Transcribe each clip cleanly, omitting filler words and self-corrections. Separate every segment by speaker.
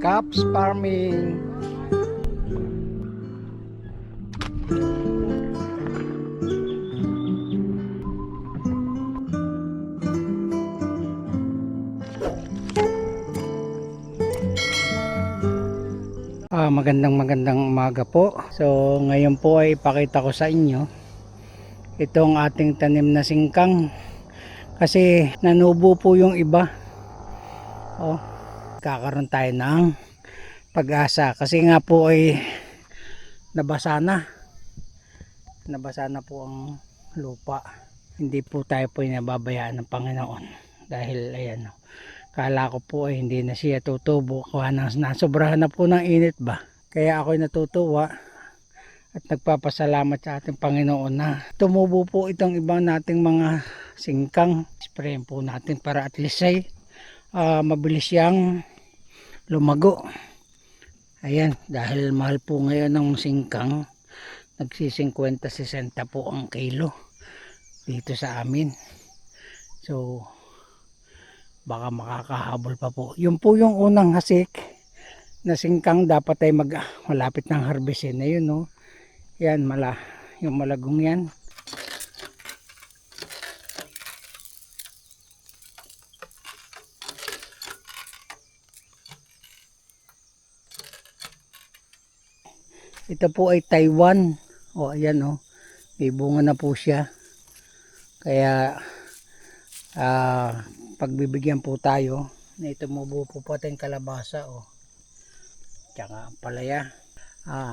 Speaker 1: Caps Farming. Magandang umaga po. So ngayon po ay ipakita ko sa inyo itong ating tanim na singkang, kasi nanubo po yung iba. Kakaroon tayo ng pag-asa kasi nga po ay nabasa na po ang lupa. Hindi po tayo po nababayaan ng Panginoon dahil ayan, kala ko po ay hindi na siya tutubo, kuha nang nasobrahan na po ng init ba. Kaya ako'y natutuwa at nagpapasalamat sa ating Panginoon na tumubo po itong ibang nating mga singkang. Sprayin po natin para at least ay mabilis siyang lumago. Ayan, dahil mahal po ngayon ng singkang, nagsi-50-60 po ang kilo dito sa amin. So baka makakahabol pa po. Yun po yung unang hasik na singkang, dapat ay malapit ng harvestin na yun, no? Yan, yung malagong yan. Ito po ay Taiwan. Ayan, may bunga na po siya. Kaya pagbibigyan po tayo na ito, tumubo po tayong kalabasa, tsaka ang palaya.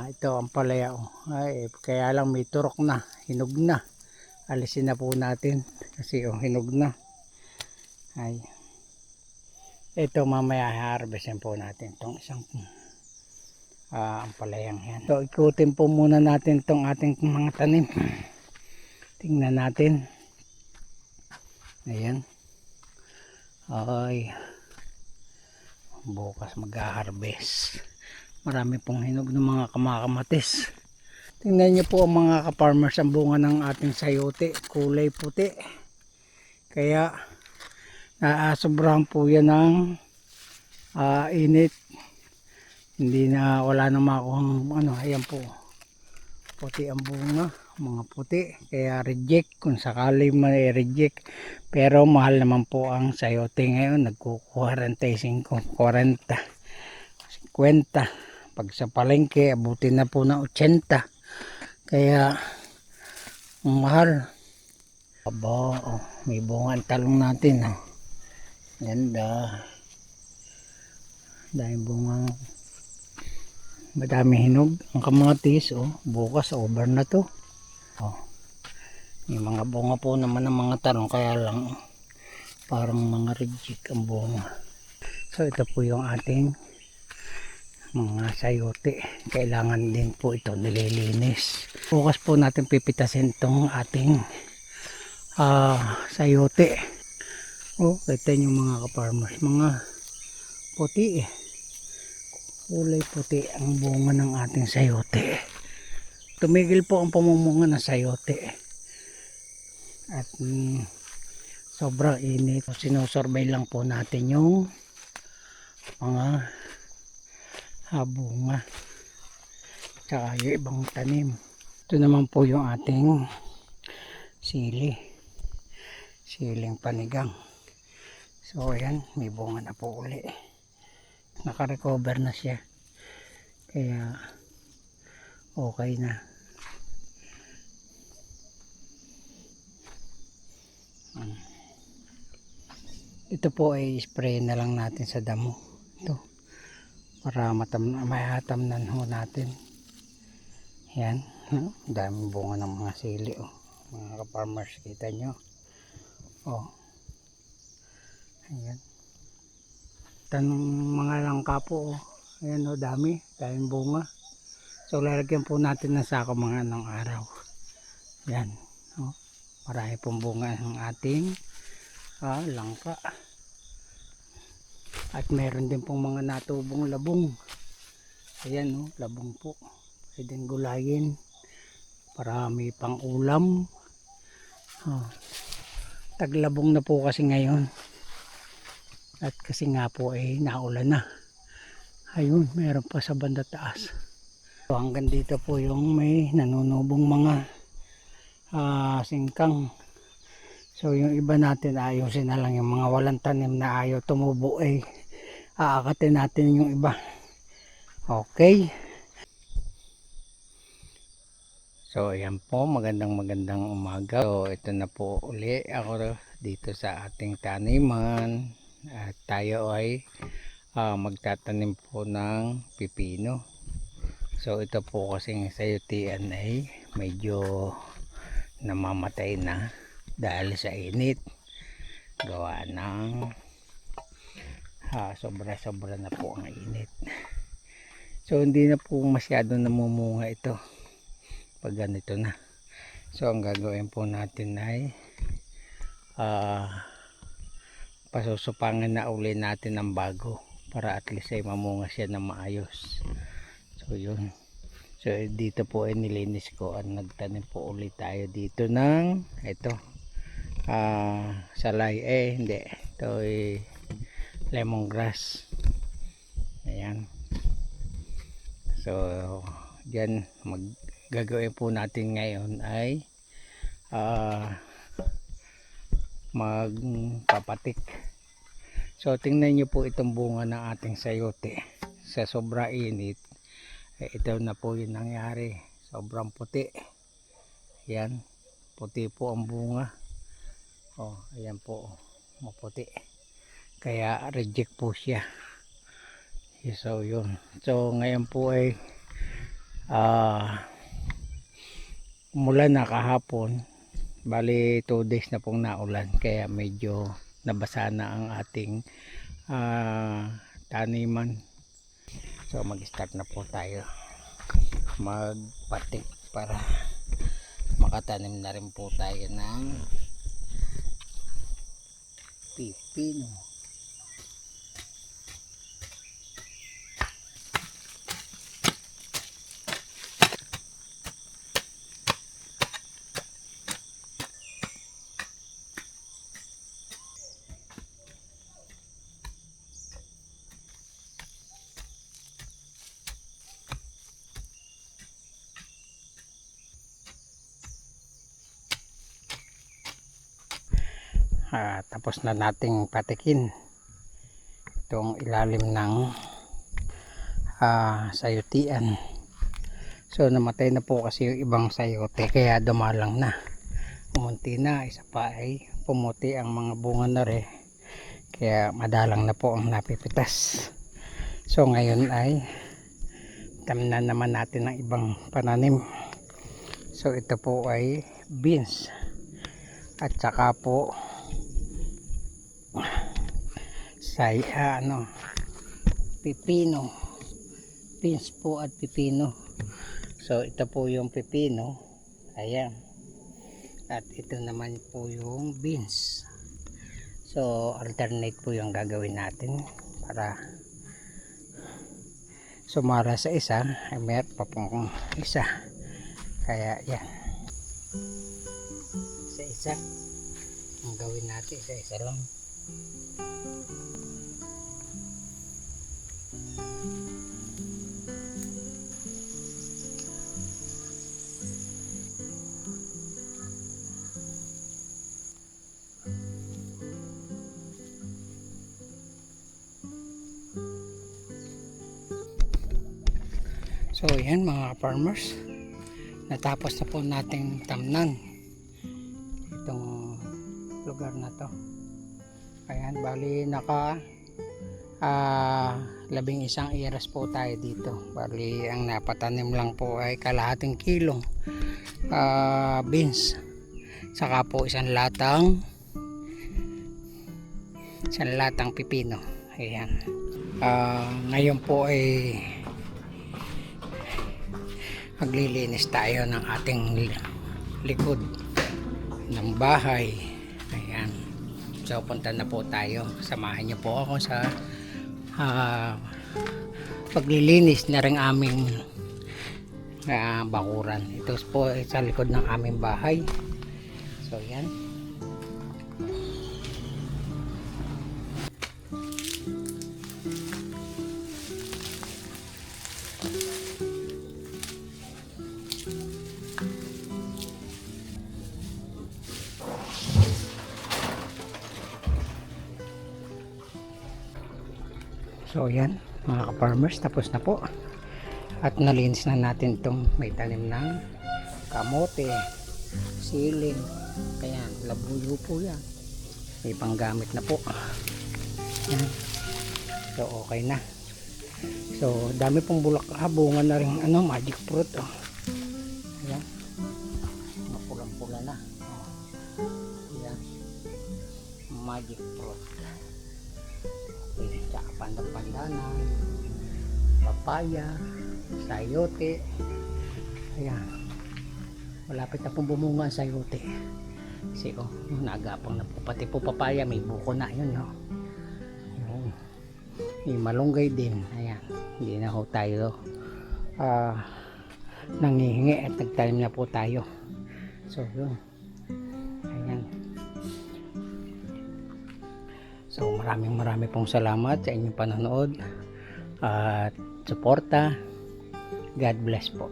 Speaker 1: Ito ang palaya, ay, kaya lang may turok na, hinog na. Alisin na po natin kasi hinog na. Ay, ito mamaya harvestin po natin itong isang ang palayang yan. So ikutin po muna natin itong ating mga tanim. Tingnan natin. Ayan. Ay, bukas mag-harvest. Marami pong hinog ng mga kamakamatis. Tingnan niyo po ang mga ka-farmers, ang bunga ng ating sayote, kulay puti. Kaya sobrahan po yan ng init. Hindi na, wala na makuhang ayan po, puti ang bunga, mga puti. Kaya reject kung sakali may reject. Pero mahal naman po ang sayote ngayon, nagkukuha 45, 40, 50. Pag sa palengke abutin na po ng 80. Kaya mahal. May bunga ang talong natin, ganda, dahil bunga, madami hinog ang kamatis. Bukas over na to. May mga bunga po naman ng mga talong, kaya lang parang mga reject ang bunga. So ito po yung ating mga sayote. Kailangan din po ito nililinis. Bukas po natin pipitasin itong ating sayote. Kita nyo mga ka-farmers, mga puti, kulay puti ang bunga ng ating sayote. Tumigil po ang pamumunga ng sayote at sobrang init. Sinusurvey lang po natin yung mga bunga tsaka yung ibang tanim. Ito naman po yung ating siling panigang. So ayan, may bunga na po uli, naka-recover na siya, kaya okay na. Ito po ay spray na lang natin sa damo ito para mahatamnan ho natin. Yan, daming bunga ng mga sili, mga ka-farmers, kita nyo. Ayan, tanong mga langka po, ayan, daming bunga. So lalagyan po natin ng sako mga ng araw. Yan, marami pong bunga ng ating langka. At meron din pong mga natubong labong. Ayan, labong po, pwedeng gulayin para may pang ulam. Taglabong na po kasi ngayon, at kasi nga po naulan na. Ayun, meron pa sa banda taas. So, hanggang dito po yung may nanunubong mga singkang. So yung iba natin ayusin na lang, yung mga walang tanim na ayaw tumubo ay aakatin natin yung iba. Okay. So ayan po, magandang umaga. So ito na po uli ako dito sa ating taniman. At tayo ay magtatanim po ng pipino. So ito po kasing sayutian ay medyo namamatay na dahil sa init. Gawa ng sobra na po ang init. So hindi na po masyado namumunga ito pag ganito na. So ang gagawin po natin ay pasusupangan na uli natin ng bago para at least ay mamunga siya na maayos. So yun. So dito po ay nilinis ko at nagtanim po ulit tayo dito ng ito salay, hindi, ito ay lemongrass. Ayan. So dyan gagawin po natin ngayon ay magpapatik. So tingnan nyo po itong bunga ng ating sayote. Sa sobra init, ito na po yung nangyari, sobrang puti. Ayan, puti po ang bunga. Oh, ayan po, maputi. Kaya reject po siya. So yun. So ngayon po ay umulan na kahapon. Bali 2 days na pong naulan, kaya medyo nabasa na ang ating taniman. So mag-start na po tayo magpatik para makatanim na rin po tayo ng pipino. Tapos na nating patikin itong ilalim ng sayutian. So namatay na po kasi yung ibang sayote, kaya dumalang na, umunti na. Isa pa ay pumuti ang mga bunga na rin, kaya madalang na po ang napipitas. So ngayon ay tamnan naman natin ng ibang pananim. So ito po ay beans at saka po pipino. Beans po at pipino. So ito po yung pipino, ayan, at ito naman po yung beans. So alternate po yung gagawin natin para sumara sa isa ay meron pa pong isa, kaya yan, sa isa ang gawin natin, isa lang. So yan mga farmers, natapos na po nating tamnan itong lugar na to. Ayan, bali naka 11 iras po tayo dito. Bali ang napatanim lang po ay kalahating kilong beans, saka po isang latang pipino. Ayan. Ngayon po ay maglilinis tayo ng ating likod ng bahay. Ayan. So punta na po tayo. Samahan niyo po ako sa paglilinis na rin aming bakuran. Ito po sa likod ng aming bahay. So yan. So yan mga ka-farmers, tapos na po. At nalinis na natin itong may tanim ng kamote, siling, ayan, labuyo po yan. May panggamit na po. Yan. So okay na. So dami pong bunga na rin magic fruit. Oh. Ayan. Mapulang-pula na. Oh. Ayan. Magic fruit. Okay. Tsaka pandapandanan, papaya, sayote. Ayan. Malapit na pong bumunga ang sayote. Kasi nagapang na po. Pati po papaya may buko na yun. No? Yun. May malunggay din. Ayan. Hindi na ho tayo nangihingi at nagtanim na po tayo. So yun. Ayan. So marami pong salamat sa inyong panonood at suporta. God bless po.